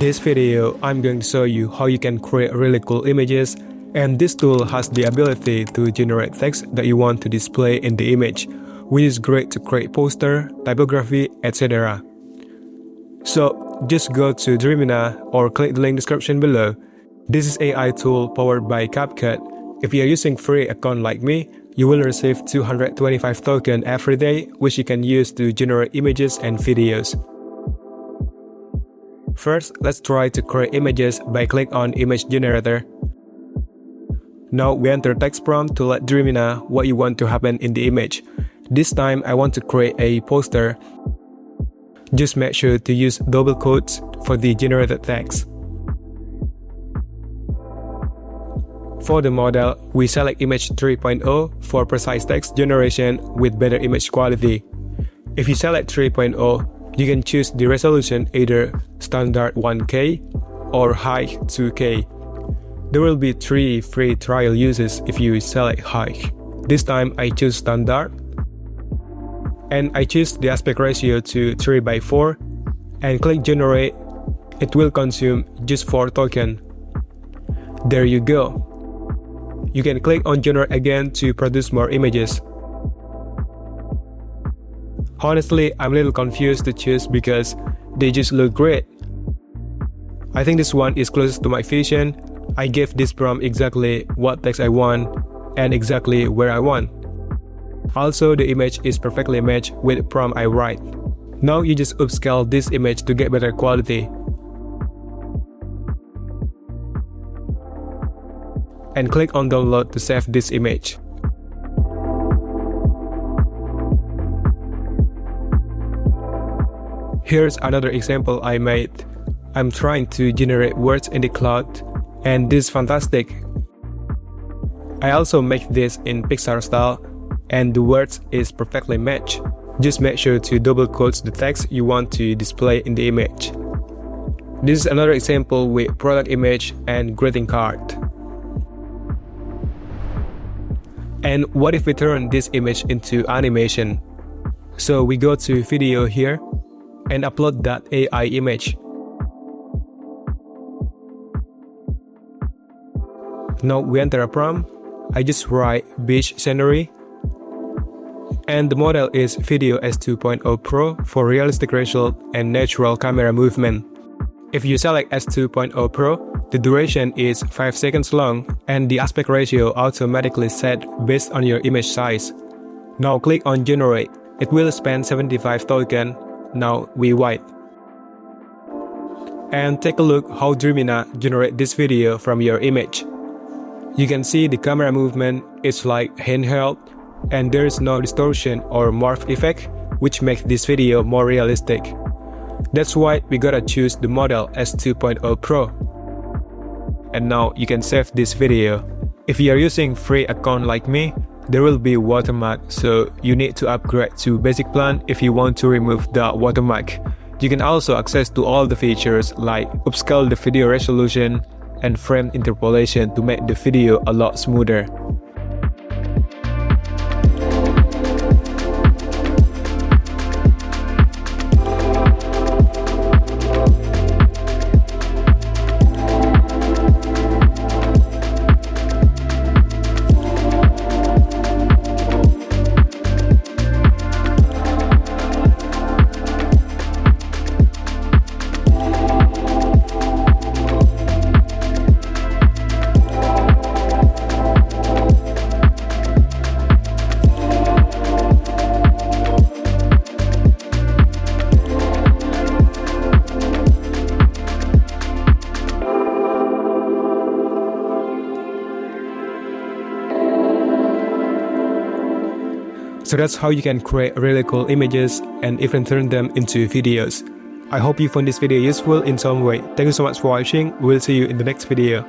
this video, I'm going to show you how you can create really cool images, and this tool has the ability to generate text that you want to display in the image, which is great to create poster, typography, etc. So just go to Dreamina or click the link description below. This is AI tool powered by CapCut. If you are using free account like me, you will receive 225 tokens every day, which you can use to generate images and videos. First, let's try to create images by click on Image Generator. Now we enter text prompt to let Dreamina what you want to happen in the image. This time I want to create a poster. Just make sure to use double quotes for the generated text. For the model, we select Image 3.0 for precise text generation with better image quality. If you select 3.0, you can choose the resolution either standard 1K or high 2K. There will be 3 free trial uses if you select high. This time I choose standard, and I choose the aspect ratio to 3:4 and click generate. It will consume just 4 tokens. There you go. You can click on generate again to produce more images. Honestly, I'm a little confused to choose because they just look great. I think this one is closest to my vision. I gave this prompt exactly what text I want and exactly where I want. Also, the image is perfectly matched with the prompt I write. Now you just upscale this image to get better quality. And click on download to save this image. Here's another example I made. I'm trying to generate words in the cloud, and this is fantastic. I also make this in Pixar style, and the words is perfectly matched. Just make sure to double quote the text you want to display in the image. This is another example with product image and greeting card. And what if we turn this image into animation? So we go to video here and upload that AI image. Now we enter a prompt. I just write beach scenery. And the model is Video S2.0 Pro for realistic result and natural camera movement. If you select S2.0 Pro, the duration is 5 seconds long and the aspect ratio automatically set based on your image size. Now click on generate. It will spend 75 tokens. Now we wait. And take a look how Dreamina generate this video from your image. You can see the camera movement is like handheld, and there is no distortion or morph effect, which makes this video more realistic. That's why we gotta choose the model S2.0 Pro. And now you can save this video. If you are using free account like me, there will be watermark, so you need to upgrade to basic plan if you want to remove the watermark. You can also access to all the features like upscale the video resolution and frame interpolation to make the video a lot smoother. So that's how you can create really cool images and even turn them into videos. I hope you found this video useful in some way. Thank you so much for watching. We'll see you in the next video.